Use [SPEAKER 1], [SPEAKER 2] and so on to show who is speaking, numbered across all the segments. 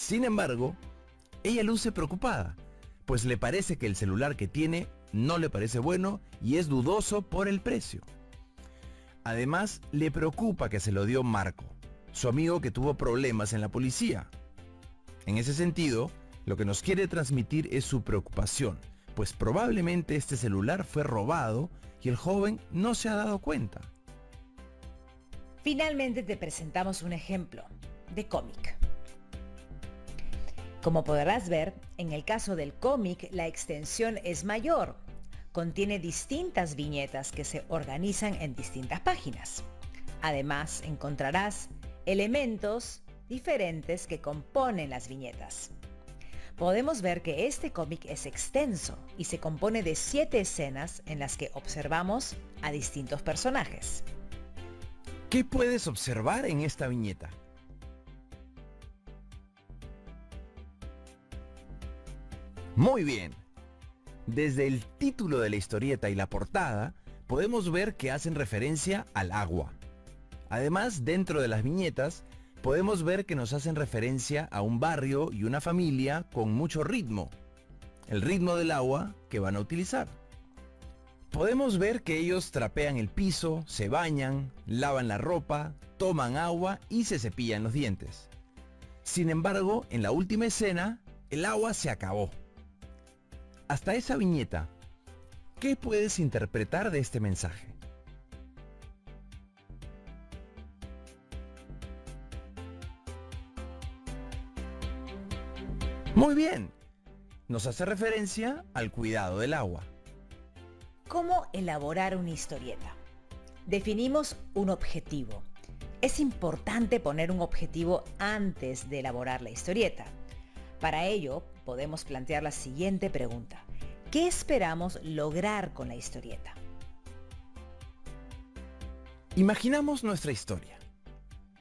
[SPEAKER 1] Sin embargo, ella luce preocupada, pues le parece que el celular que tiene no le parece bueno y es dudoso por el precio. Además, le preocupa que se lo dio Marco, su amigo que tuvo problemas en la policía. En ese sentido, lo que nos quiere transmitir es su preocupación, pues probablemente este celular fue robado y el joven no se ha dado cuenta.
[SPEAKER 2] Finalmente te presentamos un ejemplo de cómic. Como podrás ver, en el caso del cómic la extensión es mayor. Contiene distintas viñetas que se organizan en distintas páginas. Además, encontrarás elementos diferentes que componen las viñetas. Podemos ver que este cómic es extenso y se compone de 7 escenas en las que observamos a distintos personajes.
[SPEAKER 1] ¿Qué puedes observar en esta viñeta? Muy bien. Desde el título de la historieta y la portada, podemos ver que hacen referencia al agua. Además, dentro de las viñetas, podemos ver que nos hacen referencia a un barrio y una familia con mucho ritmo. El ritmo del agua que van a utilizar. Podemos ver que ellos trapean el piso, se bañan, lavan la ropa, toman agua y se cepillan los dientes. Sin embargo, en la última escena, el agua se acabó. Hasta esa viñeta, ¿qué puedes interpretar de este mensaje? Muy bien, nos hace referencia al cuidado del agua.
[SPEAKER 2] ¿Cómo elaborar una historieta? Definimos un objetivo. Es importante poner un objetivo antes de elaborar la historieta. Para ello, podemos plantear la siguiente pregunta. ¿Qué esperamos lograr con la historieta?
[SPEAKER 1] Imaginamos nuestra historia.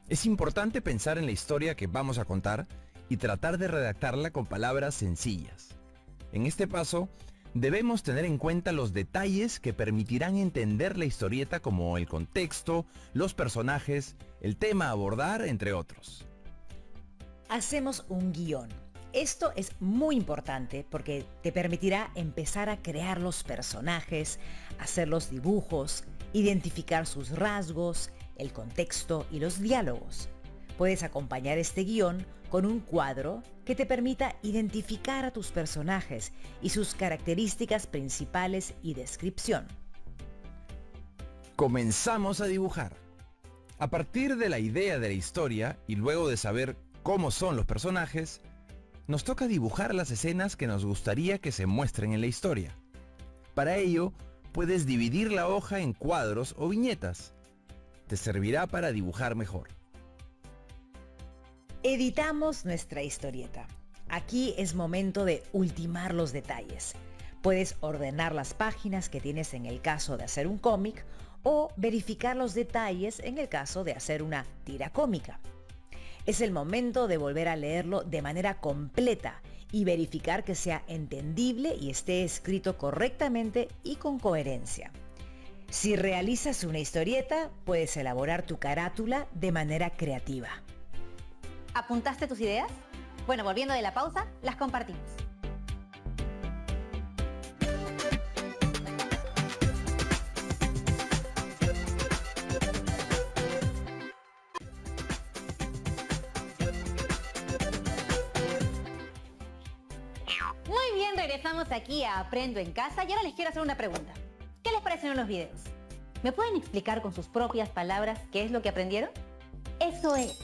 [SPEAKER 1] Es importante pensar en la historia que vamos a contar y tratar de redactarla con palabras sencillas. En este paso, debemos tener en cuenta los detalles que permitirán entender la historieta, como el contexto, los personajes, el tema a abordar, entre otros.
[SPEAKER 2] Hacemos un guión. Esto es muy importante porque te permitirá empezar a crear los personajes, hacer los dibujos, identificar sus rasgos, el contexto y los diálogos. Puedes acompañar este guión con un cuadro que te permita identificar a tus personajes y sus características principales y descripción.
[SPEAKER 1] Comenzamos a dibujar. A partir de la idea de la historia y luego de saber cómo son los personajes, nos toca dibujar las escenas que nos gustaría que se muestren en la historia. Para ello, puedes dividir la hoja en cuadros o viñetas. Te servirá para dibujar mejor.
[SPEAKER 2] Editamos nuestra historieta. Aquí es momento de ultimar los detalles. Puedes ordenar las páginas que tienes en el caso de hacer un cómic o verificar los detalles en el caso de hacer una tira cómica. Es el momento de volver a leerlo de manera completa y verificar que sea entendible y esté escrito correctamente y con coherencia. Si realizas una historieta, puedes elaborar tu carátula de manera creativa.
[SPEAKER 3] ¿Apuntaste tus ideas? Bueno, volviendo de la pausa, las compartimos. Muy bien, regresamos aquí a Aprendo en Casa y ahora les quiero hacer una pregunta. ¿Qué les parecieron los videos? ¿Me pueden explicar con sus propias palabras qué es lo que aprendieron? Eso es.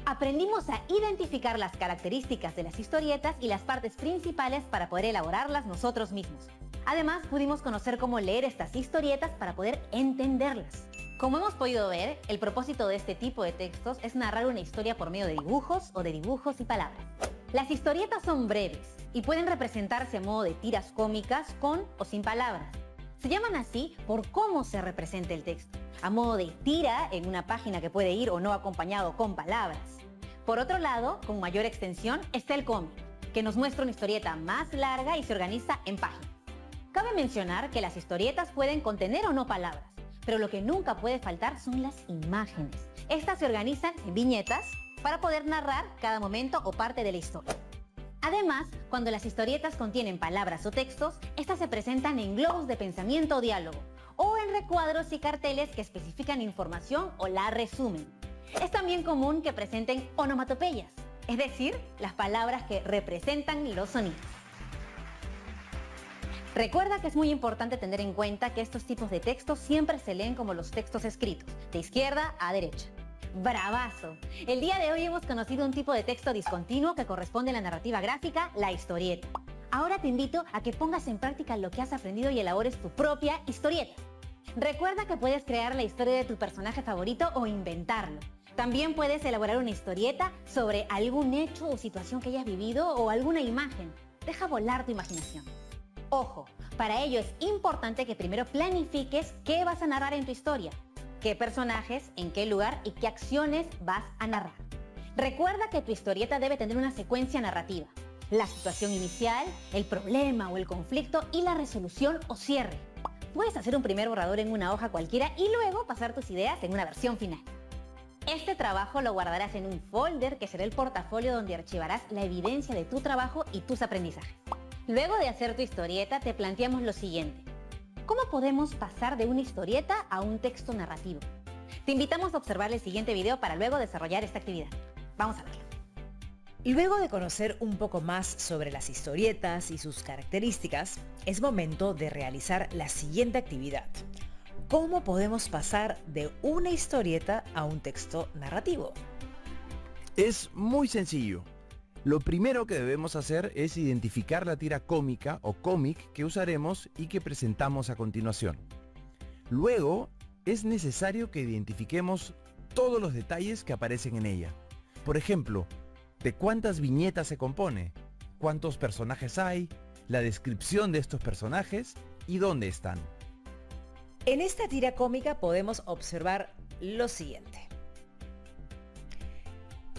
[SPEAKER 3] Aprendimos a identificar las características de las historietas y las partes principales para poder elaborarlas nosotros mismos. Además, pudimos conocer cómo leer estas historietas para poder entenderlas. Como hemos podido ver, el propósito de este tipo de textos es narrar una historia por medio de dibujos o de dibujos y palabras. Las historietas son breves y pueden representarse a modo de tiras cómicas con o sin palabras. Se llaman así por cómo se representa el texto, a modo de tira en una página que puede ir o no acompañado con palabras. Por otro lado, con mayor extensión está el cómic, que nos muestra una historieta más larga y se organiza en páginas. Cabe mencionar que las historietas pueden contener o no palabras, pero lo que nunca puede faltar son las imágenes. Estas se organizan en viñetas, para poder narrar cada momento o parte de la historia. Además, cuando las historietas contienen palabras o textos, estas se presentan en globos de pensamiento o diálogo, o en recuadros y carteles que especifican información o la resumen. Es también común que presenten onomatopeyas, es decir, las palabras que representan los sonidos. Recuerda que es muy importante tener en cuenta que estos tipos de textos siempre se leen como los textos escritos, de izquierda a derecha. ¡Bravazo! El día de hoy hemos conocido un tipo de texto discontinuo que corresponde a la narrativa gráfica, la historieta. Ahora te invito a que pongas en práctica lo que has aprendido y elabores tu propia historieta. Recuerda que puedes crear la historia de tu personaje favorito o inventarlo. También puedes elaborar una historieta sobre algún hecho o situación que hayas vivido o alguna imagen. Deja volar tu imaginación. Ojo, para ello es importante que primero planifiques qué vas a narrar en tu historia, qué personajes, en qué lugar y qué acciones vas a narrar. Recuerda que tu historieta debe tener una secuencia narrativa: la situación inicial, el problema o el conflicto y la resolución o cierre. Puedes hacer un primer borrador en una hoja cualquiera y luego pasar tus ideas en una versión final. Este trabajo lo guardarás en un folder que será el portafolio donde archivarás la evidencia de tu trabajo y tus aprendizajes. Luego de hacer tu historieta, te planteamos lo siguiente: ¿cómo podemos pasar de una historieta a un texto narrativo? Te invitamos a observar el siguiente video para luego desarrollar esta actividad. Vamos a verlo.
[SPEAKER 2] Luego de conocer un poco más sobre las historietas y sus características, es momento de realizar la siguiente actividad. ¿Cómo podemos pasar de una historieta a un texto narrativo?
[SPEAKER 1] Es muy sencillo. Lo primero que debemos hacer es identificar la tira cómica o cómic que usaremos y que presentamos a continuación. Luego, es necesario que identifiquemos todos los detalles que aparecen en ella. Por ejemplo, ¿de cuántas viñetas se compone? ¿Cuántos personajes hay? La descripción de estos personajes y dónde están.
[SPEAKER 2] En esta tira cómica podemos observar lo siguiente.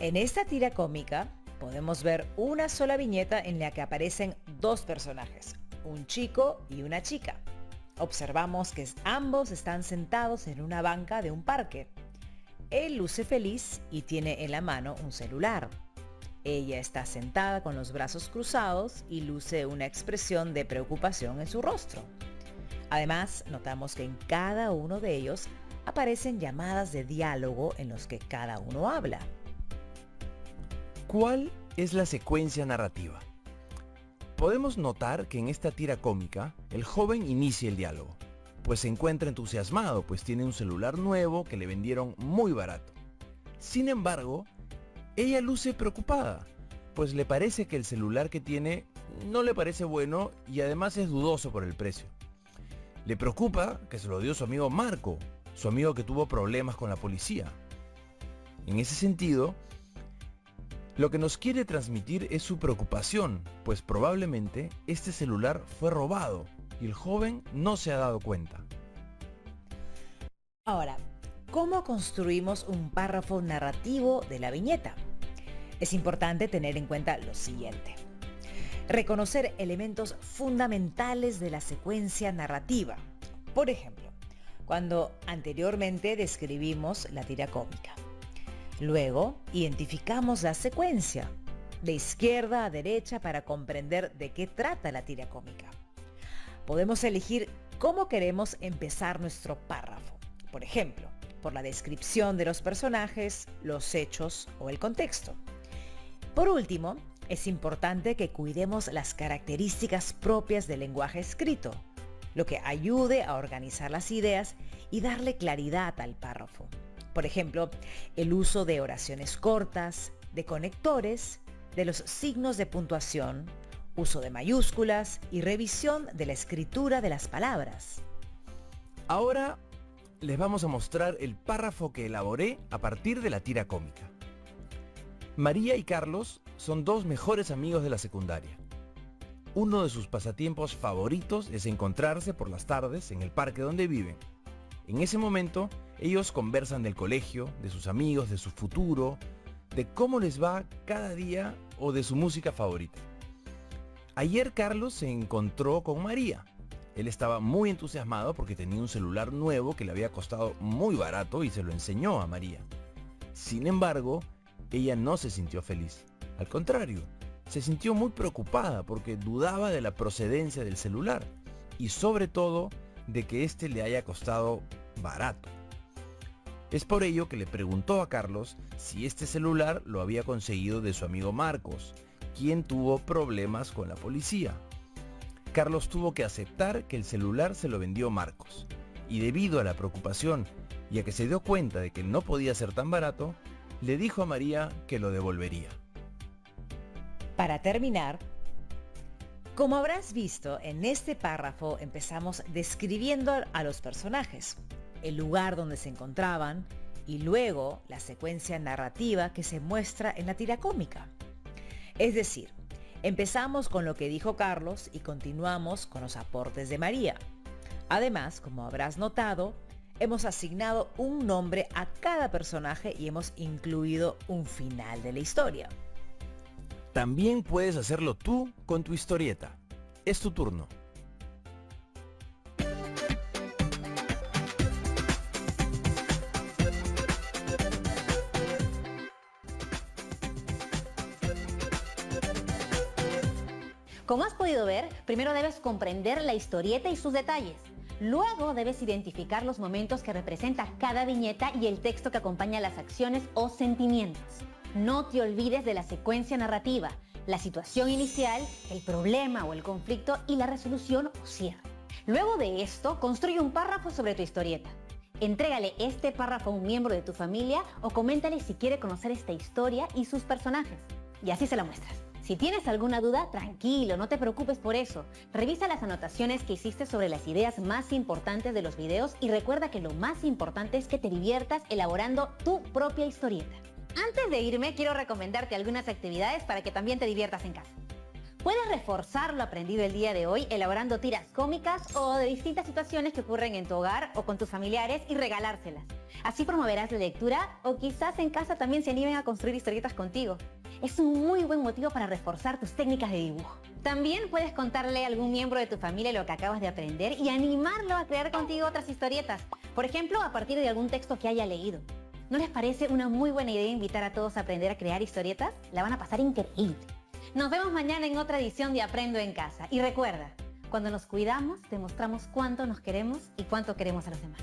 [SPEAKER 2] En esta tira cómica podemos ver una sola viñeta en la que aparecen dos personajes, un chico y una chica. Observamos que ambos están sentados en una banca de un parque. Él luce feliz y tiene en la mano un celular. Ella está sentada con los brazos cruzados y luce una expresión de preocupación en su rostro. Además, notamos que en cada uno de ellos aparecen llamadas de diálogo en los que cada uno habla.
[SPEAKER 1] ¿Cuál es la secuencia narrativa? Podemos notar que en esta tira cómica, el joven inicia el diálogo, pues se encuentra entusiasmado, pues tiene un celular nuevo que le vendieron muy barato. Sin embargo, ella luce preocupada, pues le parece que el celular que tiene no le parece bueno y además es dudoso por el precio. Le preocupa que se lo dio su amigo Marco, su amigo que tuvo problemas con la policía. En ese sentido, lo que nos quiere transmitir es su preocupación, pues probablemente este celular fue robado y el joven no se ha dado cuenta.
[SPEAKER 2] Ahora, ¿cómo construimos un párrafo narrativo de la viñeta? Es importante tener en cuenta lo siguiente. Reconocer elementos fundamentales de la secuencia narrativa. Por ejemplo, cuando anteriormente describimos la tira cómica. Luego, identificamos la secuencia, de izquierda a derecha, para comprender de qué trata la tira cómica. Podemos elegir cómo queremos empezar nuestro párrafo. Por ejemplo, por la descripción de los personajes, los hechos o el contexto. Por último, es importante que cuidemos las características propias del lenguaje escrito, lo que ayude a organizar las ideas y darle claridad al párrafo. Por ejemplo, el uso de oraciones cortas, de conectores, de los signos de puntuación, uso de mayúsculas y revisión de la escritura de las palabras.
[SPEAKER 1] Ahora les vamos a mostrar el párrafo que elaboré a partir de la tira cómica. María y Carlos son dos mejores amigos de la secundaria. Uno de sus pasatiempos favoritos es encontrarse por las tardes en el parque donde viven. En ese momento, ellos conversan del colegio, de sus amigos, de su futuro, de cómo les va cada día o de su música favorita. Ayer Carlos se encontró con María. Él estaba muy entusiasmado porque tenía un celular nuevo que le había costado muy barato y se lo enseñó a María. Sin embargo, Ella no se sintió feliz. Al contrario, se sintió muy preocupada porque dudaba de la procedencia del celular y sobre todo de que éste le haya costado barato. Es por ello que le preguntó a Carlos si este celular lo había conseguido de su amigo Marcos, quien tuvo problemas con la policía. Carlos tuvo que aceptar que el celular se lo vendió Marcos, y debido a la preocupación y a que se dio cuenta de que no podía ser tan barato, le dijo a María que lo devolvería.
[SPEAKER 2] Para terminar, como habrás visto, en este párrafo empezamos describiendo a los personajes, el lugar donde se encontraban y luego la secuencia narrativa que se muestra en la tira cómica. Es decir, empezamos con lo que dijo Carlos y continuamos con los aportes de María. Además, como habrás notado, hemos asignado un nombre a cada personaje y hemos incluido un final de la historia.
[SPEAKER 1] También puedes hacerlo tú con tu historieta. Es tu turno.
[SPEAKER 3] Como has podido ver, primero debes comprender la historieta y sus detalles. Luego debes identificar los momentos que representa cada viñeta y el texto que acompaña las acciones o sentimientos. No te olvides de la secuencia narrativa, la situación inicial, el problema o el conflicto y la resolución o cierre. Luego de esto, construye un párrafo sobre tu historieta. Entrégale este párrafo a un miembro de tu familia o coméntale si quiere conocer esta historia y sus personajes. Y así se la muestras. Si tienes alguna duda, tranquilo, no te preocupes por eso. Revisa las anotaciones que hiciste sobre las ideas más importantes de los videos y recuerda que lo más importante es que te diviertas elaborando tu propia historieta. Antes de irme, quiero recomendarte algunas actividades para que también te diviertas en casa. Puedes reforzar lo aprendido el día de hoy elaborando tiras cómicas o de distintas situaciones que ocurren en tu hogar o con tus familiares y regalárselas. Así promoverás la lectura o quizás en casa también se animen a construir historietas contigo. Es un muy buen motivo para reforzar tus técnicas de dibujo. También puedes contarle a algún miembro de tu familia lo que acabas de aprender y animarlo a crear contigo otras historietas. Por ejemplo, a partir de algún texto que haya leído. ¿No les parece una muy buena idea invitar a todos a aprender a crear historietas? La van a pasar increíble. Nos vemos mañana en otra edición de Aprendo en Casa. Y recuerda, cuando nos cuidamos, demostramos cuánto nos queremos y cuánto queremos a los demás.